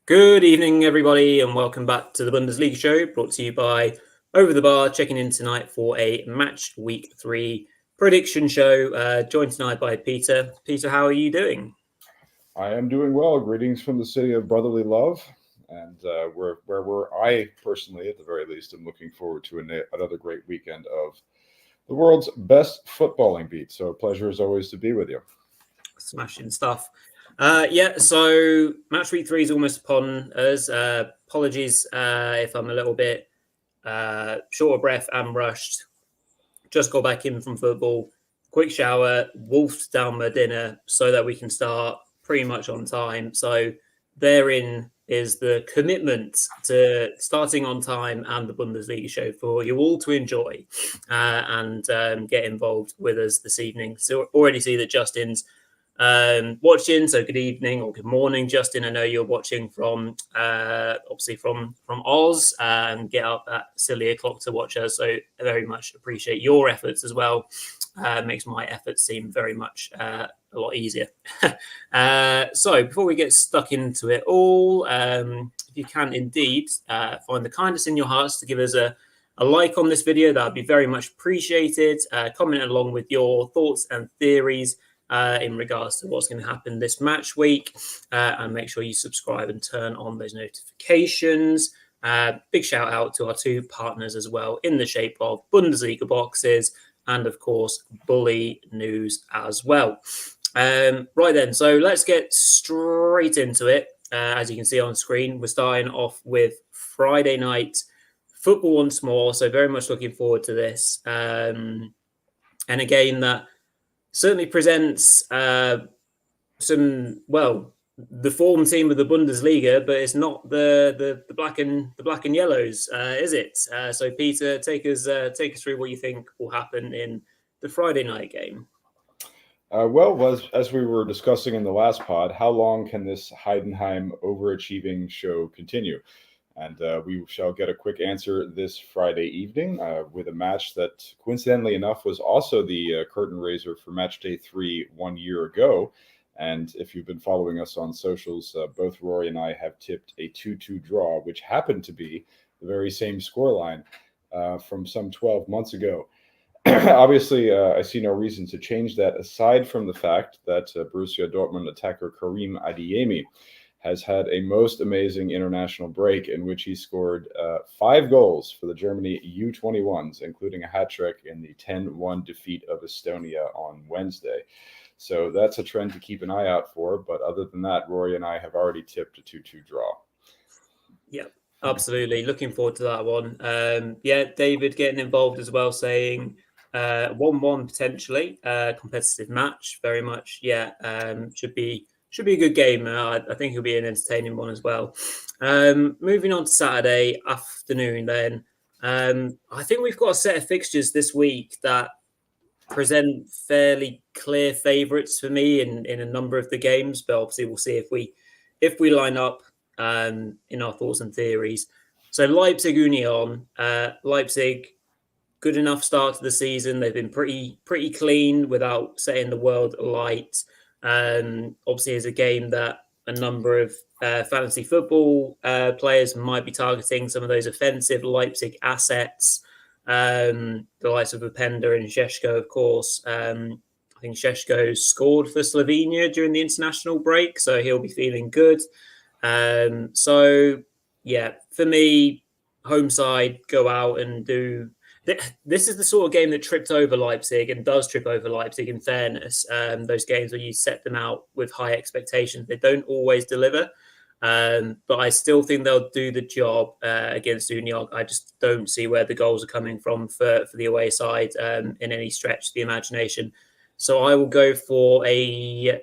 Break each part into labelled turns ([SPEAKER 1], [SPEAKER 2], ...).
[SPEAKER 1] Good evening, everybody, and welcome back to the Bundesliga show, brought to you by Over the Bar, checking in tonight for a match week 3 prediction show. Joined tonight by Peter. Peter, how are you doing?
[SPEAKER 2] I am doing well. Greetings from the city of brotherly love, and where I personally, at the very least, am looking forward to another great weekend of the world's best footballing beat. So, a pleasure as always to be with you.
[SPEAKER 1] Smashing stuff. So match week 3 is almost upon us. Apologies if I'm a little bit short of breath and rushed. Just got back in from football. Quick shower, wolfed down my dinner so that we can start pretty much on time. So therein is the commitment to starting on time and the Bundesliga show for you all to enjoy and get involved with us this evening. So already see that Justin's watching. So good evening or good morning, Justin. I know you're watching from obviously from Oz and get up at silly o'clock to watch us. So I very much appreciate your efforts as well. Makes my efforts seem very much a lot easier. So before we get stuck into it all, if you can indeed find the kindness in your hearts to give us a like on this video, that would be very much appreciated. Comment along with your thoughts and theories in regards to what's going to happen this match week, and make sure you subscribe and turn on those notifications. Big shout out to our two partners as well in the shape of Bundesliga boxes and of course Bully News as well. Right then, so let's get straight into it. As you can see on screen, we're starting off with Friday night football once more, so very much looking forward to this, and a game that certainly presents the form team of the Bundesliga, but it's not the black and yellows, is it? So Peter, take us through what you think will happen in the Friday night game.
[SPEAKER 2] As we were discussing in the last pod, how long can this Heidenheim overachieving show continue? And we shall get a quick answer this Friday evening with a match that, coincidentally enough, was also the curtain raiser for match day 3 1 year ago. And if you've been following us on socials, both Rory and I have tipped a 2-2 draw, which happened to be the very same scoreline from some 12 months ago. Obviously, I see no reason to change that, aside from the fact that Borussia Dortmund attacker Karim Adeyemi has had a most amazing international break in which he scored 5 goals for the Germany U21s, including a hat-trick in the 10-1 defeat of Estonia on Wednesday. So that's a trend to keep an eye out for. But other than that, Rory and I have already tipped a 2-2 draw.
[SPEAKER 1] Yeah, absolutely. Looking forward to that one. David getting involved as well, saying 1-1 potentially, competitive match, very much. Should be a good game. I think it'll be an entertaining one as well. Moving on to Saturday afternoon then. I think we've got a set of fixtures this week that present fairly clear favourites for me in a number of the games, but obviously we'll see if we line up in our thoughts and theories. So Leipzig Union, Leipzig, good enough start to the season. They've been pretty clean without setting the world alight. Obviously, it's a game that a number of fantasy football players might be targeting some of those offensive Leipzig assets. The likes of Openda and Šeško, of course. I think Šeško scored for Slovenia during the international break, so he'll be feeling good. For me, home side, go out and do. This is the sort of game that tripped over Leipzig and does trip over Leipzig, in fairness. Those games where you set them out with high expectations, they don't always deliver. But I still think they'll do the job against Union. I just don't see where the goals are coming from for the away side in any stretch of the imagination. So I will go for I'll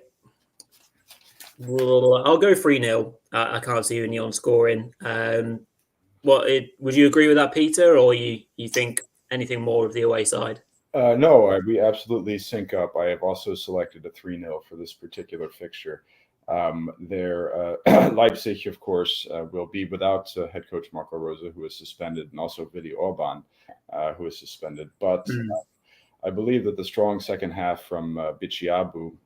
[SPEAKER 1] go 3-0. I can't see Union scoring. Would you agree with that, Peter, or you think anything more of the away side?
[SPEAKER 2] No, we absolutely sync up. I have also selected a 3-0 for this particular fixture. Leipzig, of course, will be without head coach Marco Rose, who is suspended, and also Willi Orban, who is suspended. But I believe that the strong second half from Bichiabu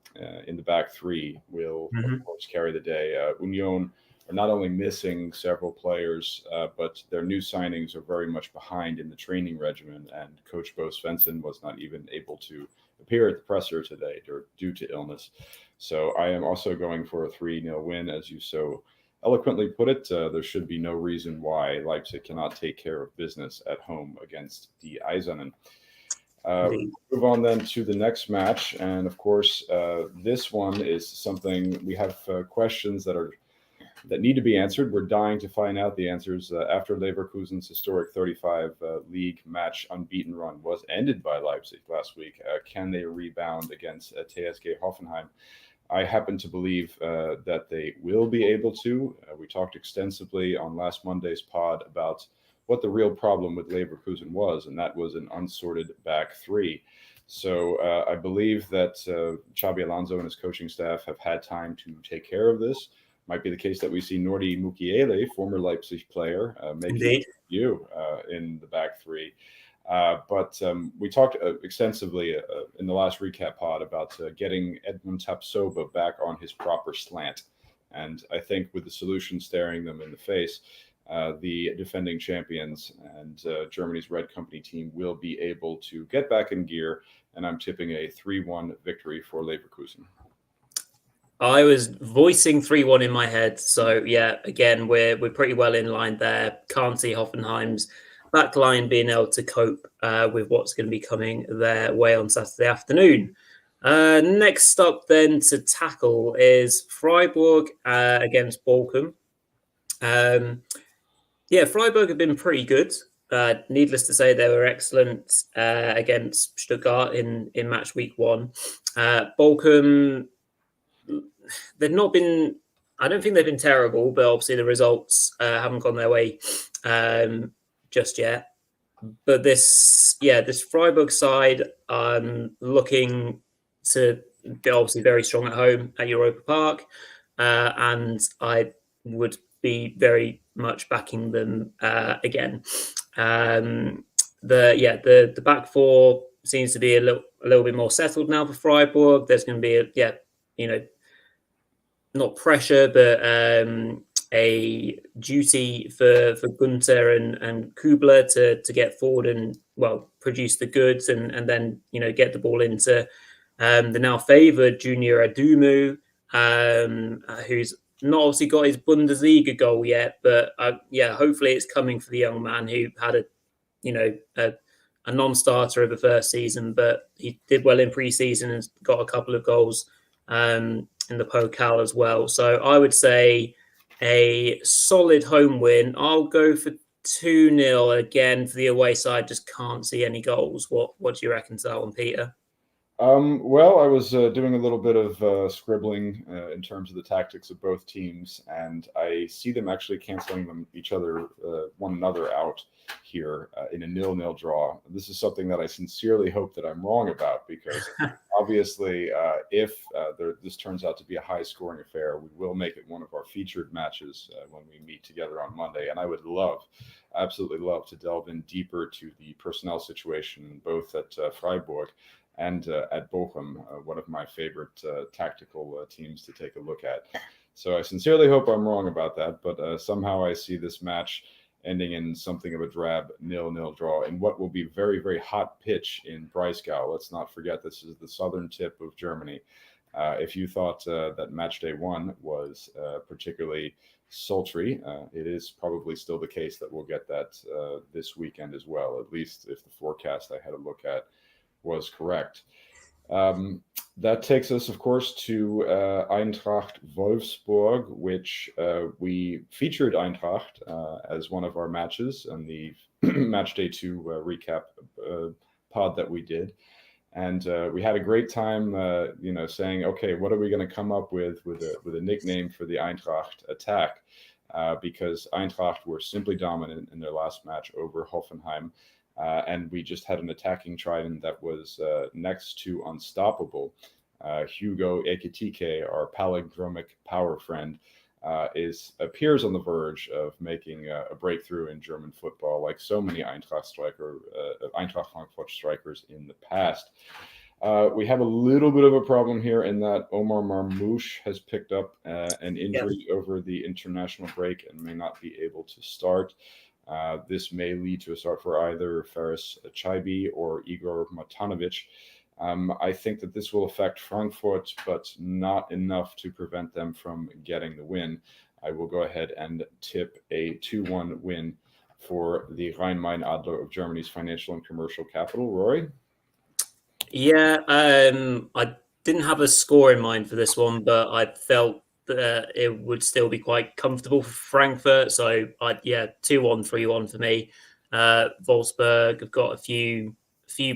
[SPEAKER 2] in the back three will, of course, carry the day. Union are not only missing several players, but their new signings are very much behind in the training regimen. And Coach Bo Svensson was not even able to appear at the presser today due to illness. So I am also going for a 3-0 win, as you so eloquently put it. There should be no reason why Leipzig cannot take care of business at home against Die Eisernen. Move on then to the next match, and of course, this one is something we have questions that need to be answered. We're dying to find out the answers after Leverkusen's historic 35 league match unbeaten run was ended by Leipzig last week. Can they rebound against TSG Hoffenheim? I happen to believe that they will be able to. We talked extensively on last Monday's pod about what the real problem with Leverkusen was, and that was an unsorted back three. So I believe that Xabi Alonso and his coaching staff have had time to take care of this. Might be the case that we see Nordi Mukiele, former Leipzig player, make it debut in the back three. But we talked extensively in the last recap pod about getting Edmund Tapsoba back on his proper slant. And I think with the solution staring them in the face, the defending champions and Germany's Red Company team will be able to get back in gear. And I'm tipping a 3-1 victory for Leverkusen.
[SPEAKER 1] I was voicing 3-1 in my head. So, yeah, again, we're pretty well in line there. Can't see Hoffenheim's back line being able to cope with what's going to be coming their way on Saturday afternoon. Next up then to tackle is Freiburg against Bochum. Freiburg have been pretty good. Needless to say, they were excellent against Stuttgart in match week 1. Bochum, they've not been, I don't think they've been terrible, but obviously the results haven't gone their way just yet. But this Freiburg side, looking to be obviously very strong at home at Europa Park, and I would be very much backing them again. The back four seems to be a little bit more settled now for Freiburg. There's going to be not pressure, but a duty for Gunther and Kubler to get forward and produce the goods and then get the ball into the now favoured Junior Adumu, who's not obviously got his Bundesliga goal yet, but hopefully it's coming for the young man who had a non-starter of the first season, but he did well in pre-season and got a couple of goals in the Pokal as well. So I would say a solid home win. I'll go for 2-0 again for the away side. Just can't see any goals. What do you reckon to that one, Peter?
[SPEAKER 2] Well, I was doing a little bit of scribbling in terms of the tactics of both teams, and I see them actually canceling one another out here in a 0-0 draw. This is something that I sincerely hope that I'm wrong about, because obviously if this turns out to be a high-scoring affair, we will make it one of our featured matches when we meet together on Monday, and I would absolutely love to delve in deeper to the personnel situation, both at Freiburg and at Bochum, one of my favorite tactical teams to take a look at. So I sincerely hope I'm wrong about that, but somehow I see this match ending in something of a drab 0-0 draw in what will be very, very hot pitch in Breisgau. Let's not forget this is the southern tip of Germany. If you thought that match day 1 was particularly sultry, it is probably still the case that we'll get that this weekend as well, at least if the forecast I had a look at was correct. That takes us, of course, to Eintracht Wolfsburg, which we featured Eintracht as one of our matches on the match day 2 recap pod that we did. And we had a great time, saying, okay, what are we going to come up with a nickname for the Eintracht attack? Because Eintracht were simply dominant in their last match over Hoffenheim. And we just had an attacking trident that was next to unstoppable. Hugo Ekitike, our palindromic power friend, appears on the verge of making a breakthrough in German football, like so many Eintracht Frankfurt strikers in the past. We have a little bit of a problem here in that Omar Marmoush has picked up an injury over the international break and may not be able to start. This may lead to a start for either Faris Chaibi or Igor Matanovic. I think that this will affect Frankfurt, but not enough to prevent them from getting the win. I will go ahead and tip a 2-1 win for the Rhein-Main Adler of Germany's financial and commercial capital. Rory?
[SPEAKER 1] Yeah, I didn't have a score in mind for this one, but I felt that it would still be quite comfortable for Frankfurt. So, 2-1, 3-1 for me. Wolfsburg have got a few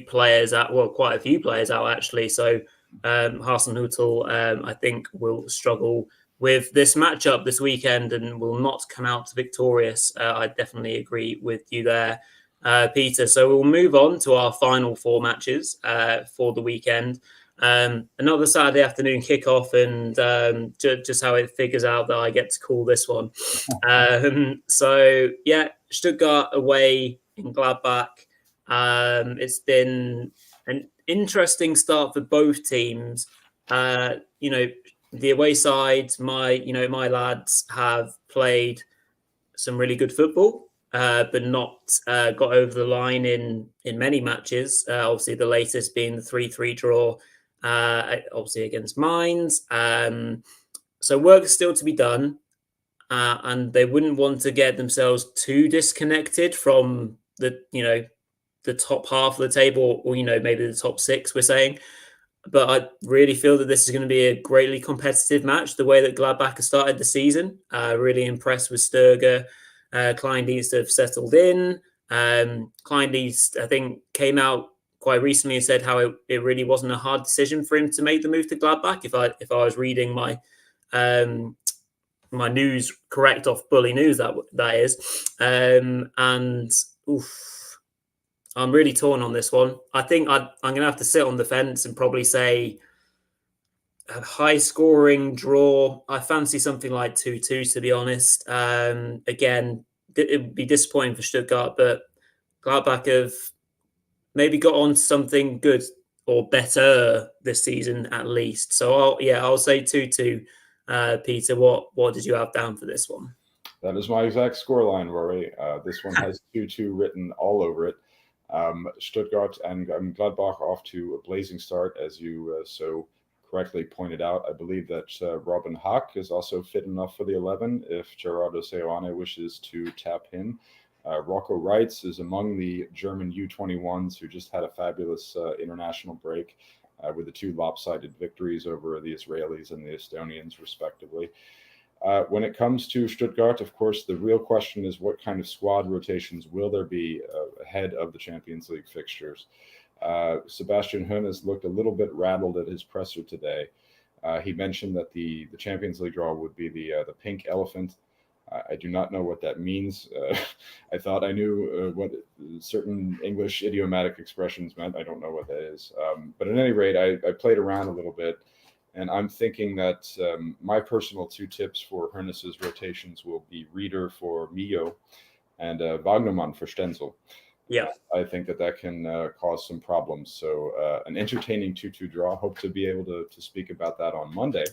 [SPEAKER 1] players out, well, quite a few players out actually. So, Hasenhüttl, I think, will struggle with this matchup this weekend and will not come out victorious. I definitely agree with you there. Peter. So we'll move on to our final 4 matches for the weekend. Another Saturday afternoon kickoff, and just how it figures out that I get to call this one. Stuttgart away in Gladbach. It's been an interesting start for both teams. The away side, my lads have played some really good football. But not got over the line in many matches. Obviously, the latest being the 3-3 draw, obviously against Mainz. So work is still to be done, and they wouldn't want to get themselves too disconnected from the top half of the table, or maybe the top 6. We're saying. But I really feel that this is going to be a greatly competitive match. The way that Gladbach has started the season, really impressed with Sturger. Kleindienst have settled in. Kleindienst, I think, came out quite recently and said how it really wasn't a hard decision for him to make the move to Gladbach. If I was reading my my news correct off Bully News, that is, I'm really torn on this one. I think I'm going to have to sit on the fence and probably say a high-scoring draw. I fancy something like 2-2, to be honest. Again, it would be disappointing for Stuttgart, but Gladbach have maybe got on to something good or better this season at least. So I'll say 2-2. Peter, what did you have down for this one?
[SPEAKER 2] That is my exact scoreline, Rory. This one has 2-2 written all over it. Stuttgart and Gladbach off to a blazing start, as you so correctly pointed out. I believe that Robin Hack is also fit enough for the 11 if Gerardo Seoane wishes to tap him. Rocco Reitz is among the German U21s who just had a fabulous international break with the 2 lopsided victories over the Israelis and the Estonians, respectively. When it comes to Stuttgart, of course, the real question is what kind of squad rotations will there be ahead of the Champions League fixtures? Sebastian Hoeneß has looked a little bit rattled at his presser today. He mentioned that the Champions League draw would be the pink elephant. I do not know what that means. I thought I knew what certain English idiomatic expressions meant. I don't know what that is. But at any rate, I played around a little bit. And I'm thinking that my personal 2 tips for Hoeneß's rotations will be Rieder for Mio and Wagnermann for Stenzel.
[SPEAKER 1] Yeah,
[SPEAKER 2] I think that can cause some problems. So an entertaining 2-2 draw. Hope to be able to speak about that on Monday.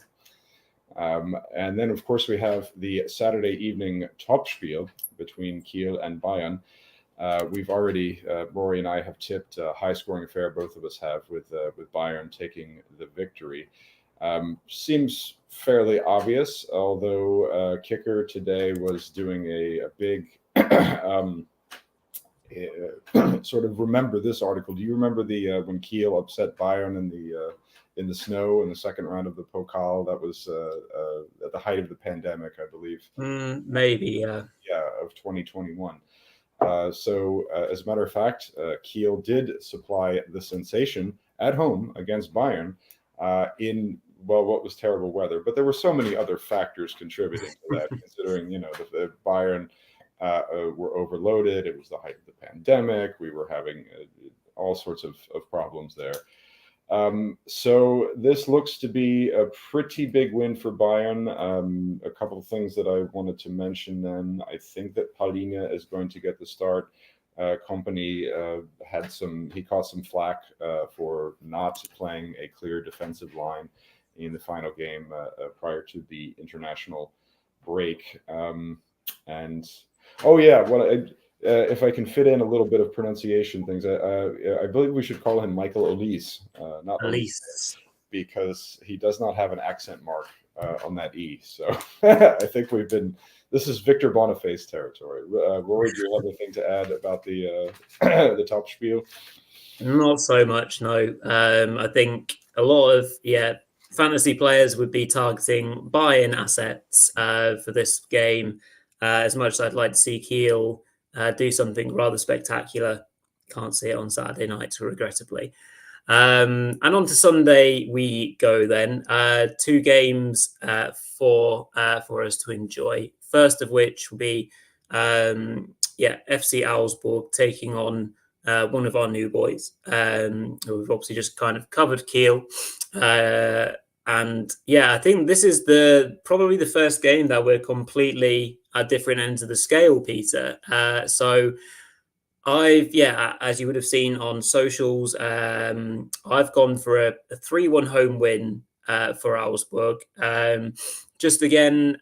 [SPEAKER 2] And then, of course, we have the Saturday evening Topspiel between Kiel and Bayern. We've already, Rory and I have tipped a high-scoring affair. Both of us have with Bayern taking the victory. Seems fairly obvious, although Kicker today was doing a big sort of remember this article. Do you remember the when Kiel upset Bayern in the snow in the second round of the Pokal? That was at the height of the pandemic, I believe.
[SPEAKER 1] Maybe, yeah.
[SPEAKER 2] Yeah, of 2021. So, as a matter of fact, Kiel did supply the sensation at home against Bayern in what was terrible weather. But there were so many other factors contributing to that, considering, the Bayern were overloaded. It was the height of the pandemic. We were having all sorts of problems there. So this looks to be a pretty big win for Bayern. A couple of things that I wanted to mention then. I think that Paulinho is going to get the start. Company he caught some flack for not playing a clear defensive line in the final game prior to the international break. If I can fit in a little bit of pronunciation things, I believe we should call him Michael Elise, not Elise, because he does not have an accent mark on that E. So I think this is Victor Boniface territory. Rory, do you have anything to add about the the top spiel?
[SPEAKER 1] Not so much, no. I think a lot of fantasy players would be targeting buy-in assets for this game. As much as I'd like to see Kiel do something rather spectacular, can't see it on Saturday night, regrettably. And on to Sunday we go then. 2 games for us to enjoy. First of which will be FC Augsburg taking on one of our new boys. We've obviously just kind of covered Kiel. And I think this is probably the first game that we're completely at different ends of the scale, Peter. So I've, as you would have seen on socials, I've gone for a 3-1 home win for Augsburg. Just again,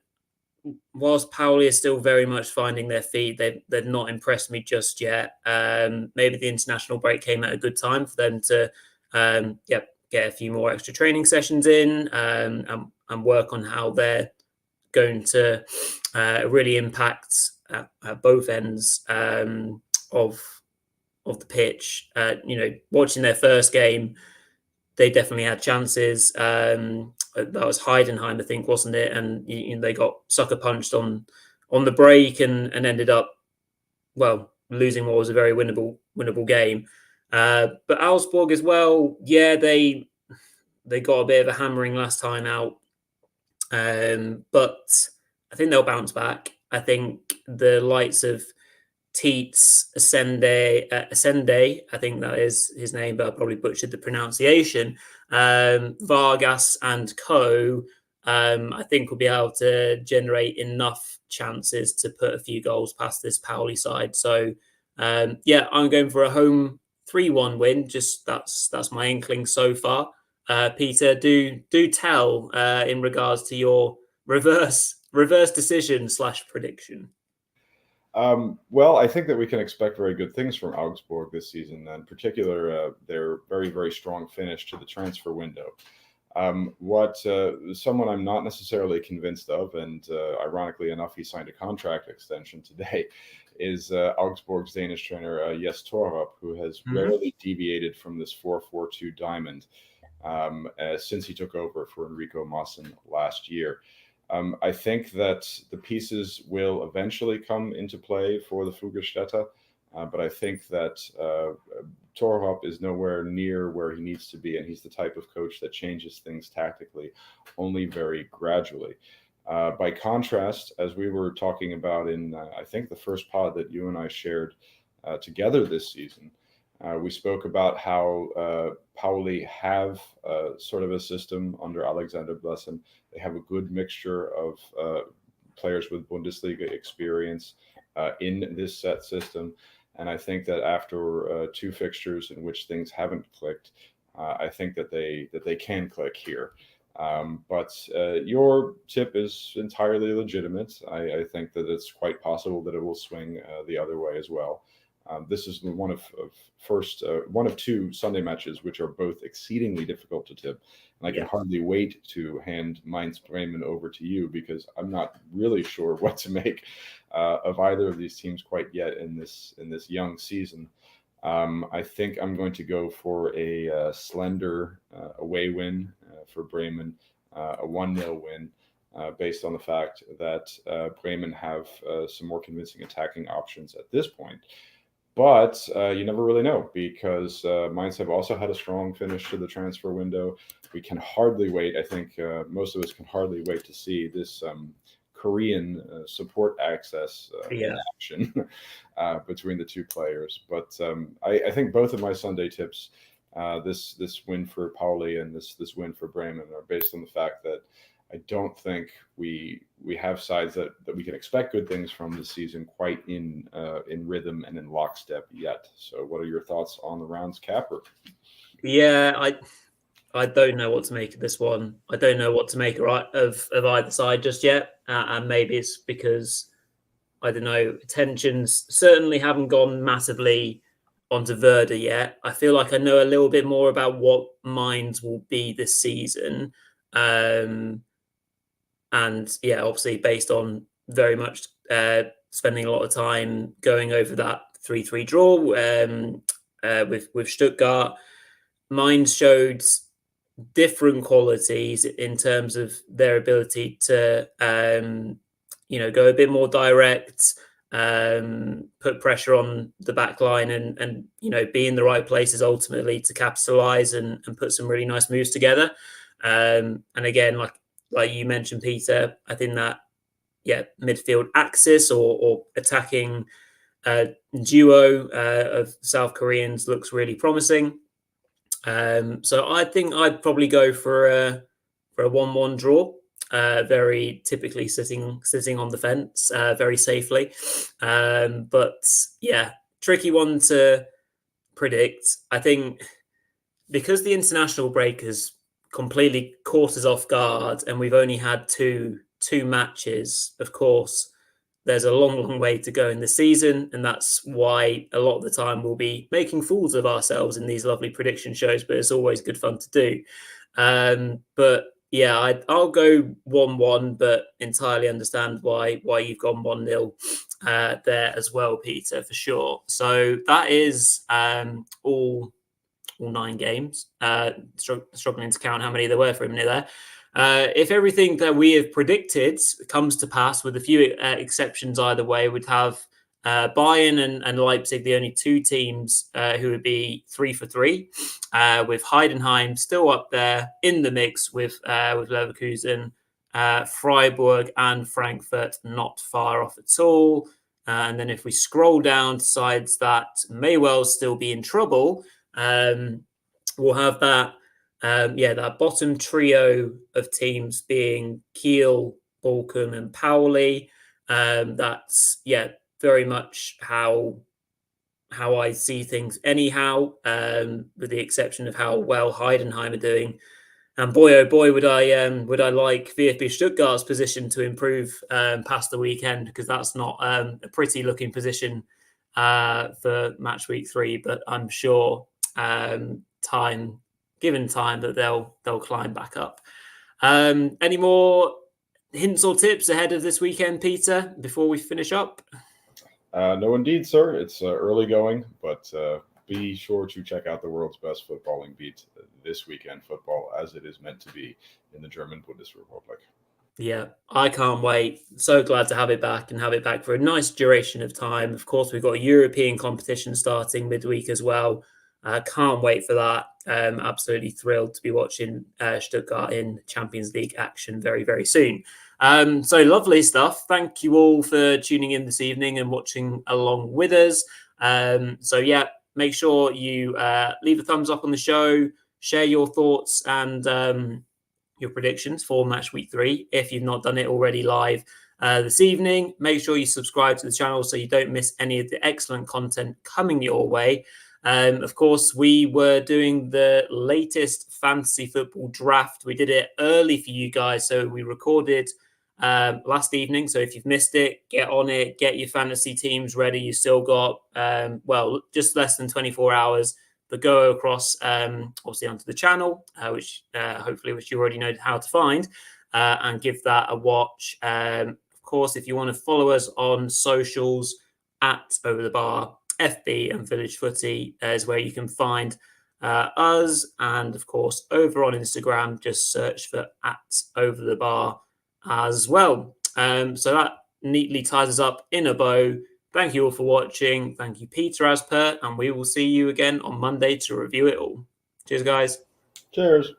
[SPEAKER 1] whilst Pauli is still very much finding their feet, they've not impressed me just yet. Maybe the international break came at a good time for them to get a few more extra training sessions in and work on how they're going to really impact at both ends of the pitch. Watching their first game, they definitely had chances. That was Heidenheim, I think, wasn't it? And they got sucker punched on the break and ended up losing what was a very winnable game. But Augsburg as well, they got a bit of a hammering last time out, but I think they'll bounce back. I think the likes of Tietz, Ascende, I think that is his name, but I probably butchered the pronunciation. Vargas and co, I think will be able to generate enough chances to put a few goals past this Pauli side. So, I'm going for a home 3-1 win. Just that's my inkling so far. Peter, do tell in regards to your reverse decision / prediction.
[SPEAKER 2] I think that we can expect very good things from Augsburg this season, in particular their very, very strong finish to the transfer window. Someone I'm not necessarily convinced of, and ironically enough, he signed a contract extension today, is Augsburg's Danish trainer Jes Torup, who has rarely deviated from this 4-4-2 diamond since he took over for Enrico Maassen last year. I think that the pieces will eventually come into play for the Fugerstädter, but I think that Torup is nowhere near where he needs to be, and he's the type of coach that changes things tactically only very gradually. By contrast, as we were talking about in, I think, the first pod that you and I shared together this season, we spoke about how Pauli have sort of a system under Alexander Blassen. They have a good mixture of players with Bundesliga experience in this set system. And I think that after 2 fixtures in which things haven't clicked, I think that they can click here. But your tip is entirely legitimate. I think that it's quite possible that it will swing the other way as well. This is one of 2 Sunday matches which are both exceedingly difficult to tip. And I can hardly wait to hand Mainz Bremen over to you, because I'm not really sure what to make of either of these teams quite yet in this young season. I think I'm going to go for a slender away win for Bremen, a 1-0 win. Based on the fact that Bremen have some more convincing attacking options at this point. But you never really know, because Mainz have also had a strong finish to the transfer window. We can hardly wait. I think most of us can hardly wait to see this Korean support access in action between the 2 players. But I think both of my Sunday tips, this win for Pauli and this win for Bremen, are based on the fact that I don't think we have sides that we can expect good things from this season quite in rhythm and in lockstep yet. So, what are your thoughts on the rounds, Capper?
[SPEAKER 1] Yeah, I don't know what to make of this one. I don't know what to make of either side just yet, and maybe it's because I don't know, tensions certainly haven't gone massively onto Verda yet. I feel like I know a little bit more about what Mainz will be this season. And yeah, obviously based on very much spending a lot of time going over that 3-3 draw with Stuttgart. Mainz showed different qualities in terms of their ability to go a bit more direct, put pressure on the back line, and be in the right places ultimately to capitalize and put some really nice moves together. And again, like you mentioned, Peter, I think that midfield axis or attacking duo of South Koreans looks really promising. So I think I'd probably go for a 1-1 draw. Very typically sitting on the fence very safely. But yeah, tricky one to predict. I think because the international break has completely caught us off guard and we've only had two matches, of course, there's a long way to go in the season. And that's why a lot of the time we'll be making fools of ourselves in these lovely prediction shows, but it's always good fun to do. But yeah, I'll go 1-1, but entirely understand why you've gone 1-0 there as well, Peter, for sure. So that is all 9 games. Struggling to count how many there were for a minute there. If everything that we have predicted comes to pass, with a few exceptions either way, we'd have Bayern and Leipzig, the only 2 teams who would be 3 for 3, with Heidenheim still up there in the mix with Leverkusen, Freiburg and Frankfurt not far off at all. And then if we scroll down to sides that may well still be in trouble, we'll have that that bottom trio of teams being Kiel, Bochum, and Pauli. That's very much how I see things. Anyhow, with the exception of how well Heidenheim are doing. And boy, oh boy, would I like VfB Stuttgart's position to improve past the weekend, because that's not a pretty looking position for match week 3. But I'm sure given time that they'll climb back up. Any more hints or tips ahead of this weekend, Peter, before we finish up?
[SPEAKER 2] No, indeed, sir. It's early going, but be sure to check out the world's best footballing beat this weekend. Football as it is meant to be in the German Bundesrepublik.
[SPEAKER 1] Yeah, I can't wait. So glad to have it back and have it back for a nice duration of time. Of course, we've got a European competition starting midweek as well. Can't wait for that. Absolutely thrilled to be watching Stuttgart in Champions League action very, very soon. So lovely stuff. Thank you all for tuning in this evening and watching along with us. So yeah, make sure you leave a thumbs up on the show, share your thoughts and your predictions for match week 3 if you've not done it already live this evening. Make sure you subscribe to the channel so you don't miss any of the excellent content coming your way. Of course, we were doing the latest fantasy football draft. We did it early for you guys, so we recorded last evening. So if you've missed it, get on it, get your fantasy teams ready. You still got just less than 24 hours, but go across obviously onto the channel, which you already know how to find, and give that a watch. Of course, if you want to follow us on socials at Over the Bar FB and Village Footy is where you can find us, and of course over on Instagram just search for at Over the Bar as well. So that neatly ties us up in a bow. Thank you all for watching. Thank you, Peter, as per, and we will see you again on Monday to review it all. Cheers, guys.
[SPEAKER 2] Cheers.